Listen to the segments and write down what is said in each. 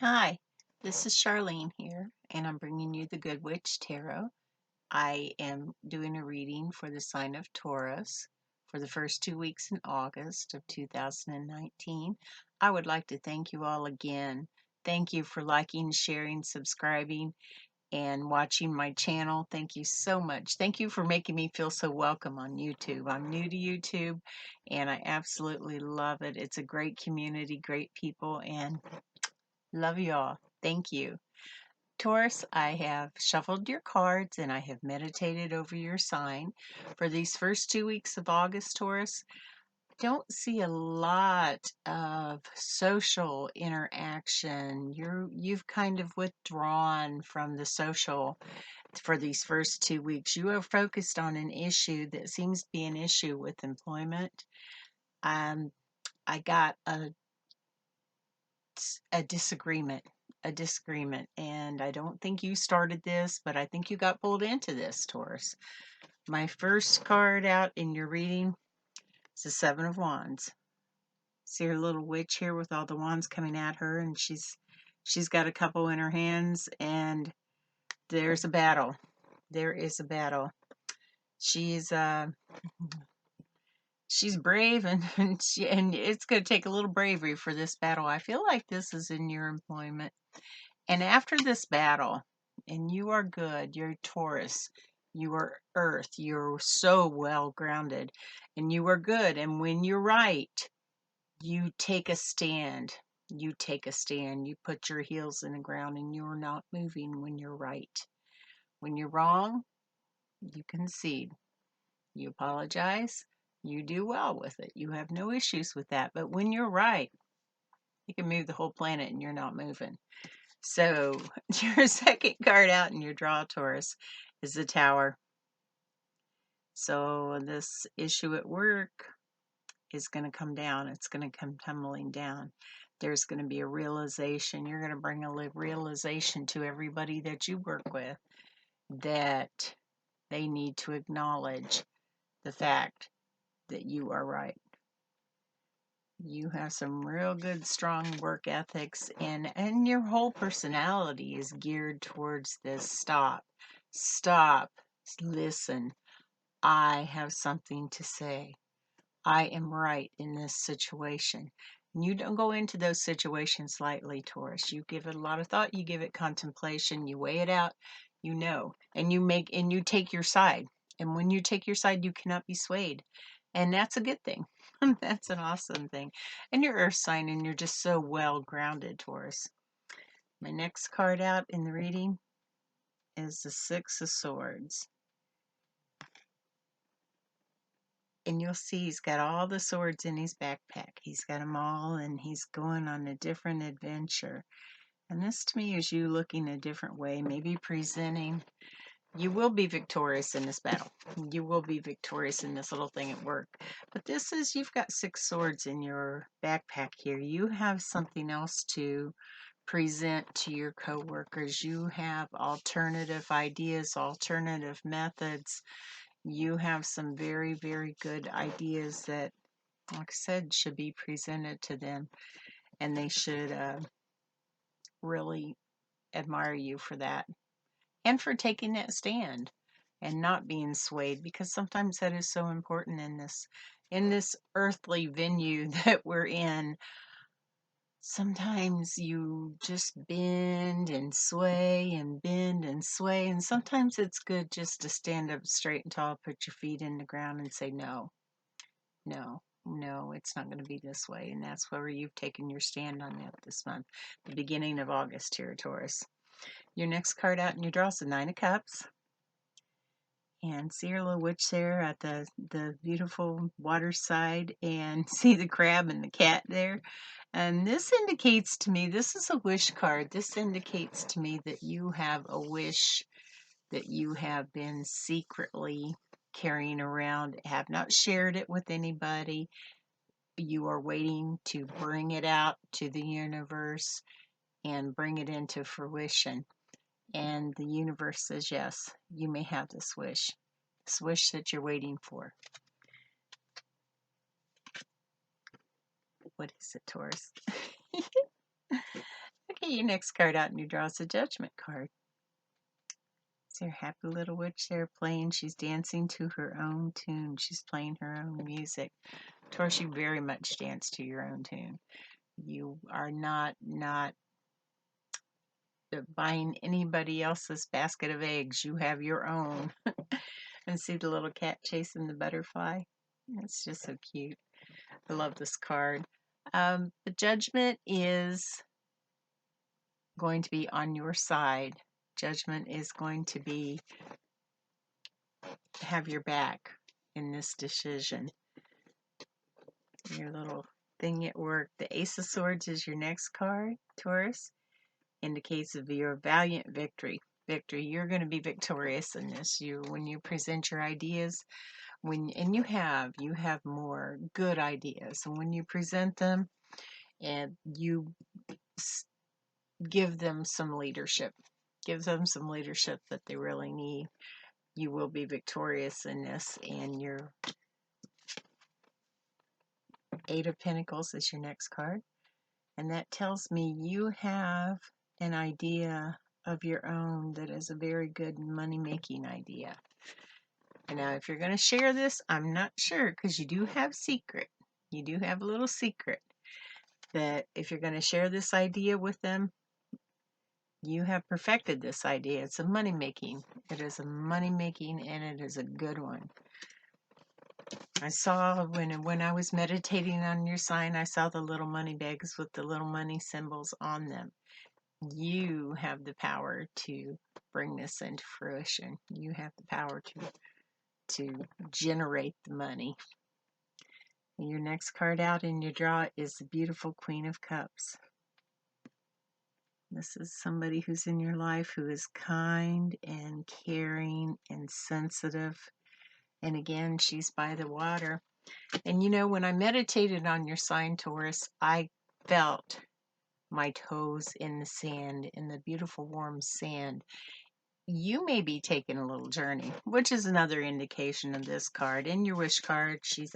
Hi, this is Charlene here, and I'm bringing you the Good Witch Tarot. I am doing a reading for the sign of Taurus for the first 2 weeks in August of 2019. I would like to thank you all again. Thank you for liking, sharing, subscribing, and watching my channel. Thank you so much. Thank you for making me feel so welcome on YouTube. I'm new to YouTube, and I absolutely love it. It's a great community, great people, and love you all. Thank you. Taurus, I have shuffled your cards and I have meditated over your sign. For these first 2 weeks of August, Taurus, don't see a lot of social interaction. You've kind of withdrawn from the social for these first 2 weeks. You are focused on an issue that seems to be an issue with employment. Um, I got a disagreement and I don't think you started this, but I think you got pulled into this, Taurus. My first card out in your reading is the Seven of Wands. See her little witch here with all the wands coming at her, and she's got a couple in her hands, and there's a battle. There is a battle. She's she's brave, and and it's going to take a little bravery for this battle. I feel like this is in your employment. And after this battle, and you are good, you're Taurus, you are earth, you're so well grounded, and you are good. And when you're right, you take a stand. You take a stand. You put your heels in the ground and you're not moving when you're right. When you're wrong, you concede. You apologize. You do well with it. You have no issues with that. But when you're right, you can move the whole planet and you're not moving. So your second card out in your draw, Taurus, is the Tower. So this issue at work is going to come down. It's going to come tumbling down. There's going to be a realization. You're going to bring a realization to everybody that you work with that they need to acknowledge the fact that you are right. You have some real good, strong work ethics, and your whole personality is geared towards this. Stop, listen. I have something to say. I am right in this situation. And you don't go into those situations lightly, Taurus. You give it a lot of thought, you give it contemplation, you weigh it out, you know, and you take your side. And when you take your side, you cannot be swayed. And that's a good thing. That's an awesome thing. And your earth sign, and you're just so well grounded, Taurus. My next card out in the reading is the Six of Swords. And you'll see he's got all the swords in his backpack. He's got them all, and he's going on a different adventure. And this to me is you looking a different way, maybe presenting. You will be victorious in this battle. You will be victorious in this little thing at work. But this is, you've got six swords in your backpack here. You have something else to present to your coworkers. You have alternative ideas, alternative methods. You have some very, very good ideas that, like I said, should be presented to them, and they should really admire you for that and for taking that stand and not being swayed, because sometimes that is so important in this earthly venue that we're in. Sometimes you just bend and sway and bend and sway, and sometimes it's good just to stand up straight and tall, put your feet in the ground and say no. No, it's not going to be this way. And that's where you've taken your stand on that this month, the beginning of August here, Taurus. Your next card out in your draw is the Nine of Cups. And see your little witch there at the beautiful water side, and see the crab and the cat there. And this indicates to me, this is a wish card. This indicates to me that you have a wish that you have been secretly carrying around, have not shared it with anybody. You are waiting to bring it out to the universe and bring it into fruition. And the universe says, yes, you may have this wish that you're waiting for. What is it, Taurus? Okay, Your next card out in your draw is a Judgment card. It's your happy little witch there playing. She's dancing to her own tune. She's playing her own music. Taurus, you very much dance to your own tune. You are not buying anybody else's basket of eggs. You have your own. And see the little cat chasing the butterfly? It's just so cute. I love this card. The Judgment is going to be on your side. Judgment is going to be have your back in this decision. Your little thing at work. The Ace of Swords is your next card, Taurus. Indicates of your valiant victory. You're going to be victorious in this. When you present your ideas, and you have more good ideas, and when you present them and you give them some leadership that they really need, you will be victorious in this. And your Eight of Pentacles is your next card, and that tells me you have an idea of your own that is a very good money-making idea. And now if you're going to share this, I'm not sure, because you do have a little secret, that if you're going to share this idea with them, you have perfected this idea. It's a money-making. It is a money-making, and it is a good one. I saw when I was meditating on your sign, I saw the little money bags with the little money symbols on them. You have the power to bring this into fruition. You have the power to generate the money. And your next card out in your draw is the beautiful Queen of Cups. This is somebody who's in your life who is kind and caring and sensitive. And again, she's by the water. And you know, when I meditated on your sign, Taurus, I felt my toes in the sand, in the beautiful warm sand. You may be taking a little journey, which is another indication of this card. In your wish card, she's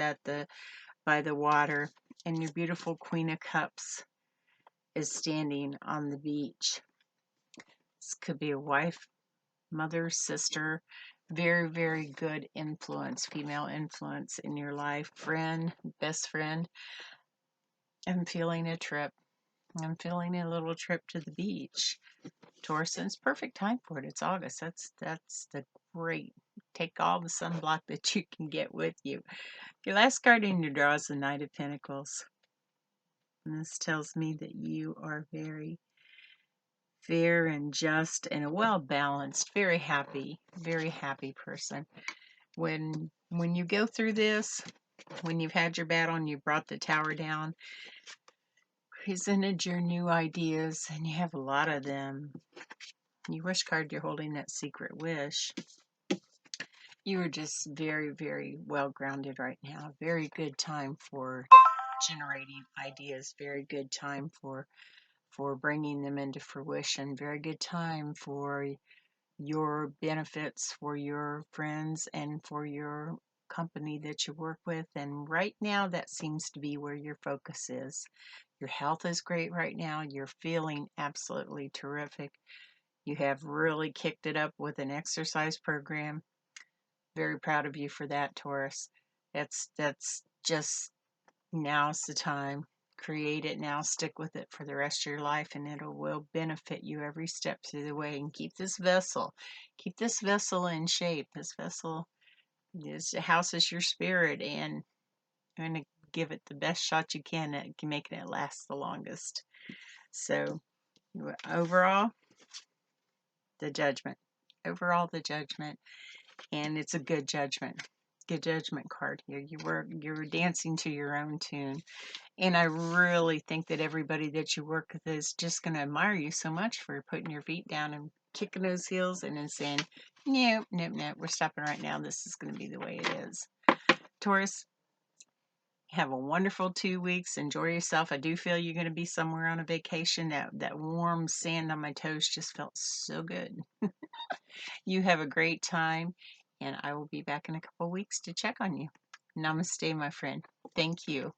by the water, and your beautiful Queen of Cups is standing on the beach. This could be a wife, mother, sister, very, very good influence, female influence in your life, friend, best friend. I'm feeling a trip. I'm feeling a little trip to the beach. Taurus, and it's perfect time for it. It's August. That's the great. Take all the sunblock that you can get with you. Your last card in your draw is the Knight of Pentacles. And this tells me that you are very fair and just and a well-balanced, very happy person. When you go through this, when you've had your battle and you brought the tower down, presented your new ideas, and you have a lot of them. Your wish card, you're holding that secret wish. You are just very, very well grounded right now. Very good time for generating ideas. Very good time for bringing them into fruition. Very good time for your benefits, for your friends, and for your company that you work with. And right now, that seems to be where your focus is. Your health is great right now. You're feeling absolutely terrific. You have really kicked it up with an exercise program. Very proud of you for that, Taurus. That's just, now's the time. Create it now, stick with it for the rest of your life, and it will benefit you every step through the way. And keep this vessel in shape. This vessel houses your spirit, and I'm going to give it the best shot you can at making it last the longest. So overall, the Judgment. And it's a good judgment. Good judgment card here. You're dancing to your own tune. And I really think that everybody that you work with is just going to admire you so much for putting your feet down and kicking those heels and then saying, nope, we're stopping right now. This is going to be the way it is. Taurus, have a wonderful 2 weeks. Enjoy yourself. I do feel you're going to be somewhere on a vacation. That warm sand on my toes just felt so good. You have a great time, and I will be back in a couple weeks to check on you. Namaste, my friend. Thank you.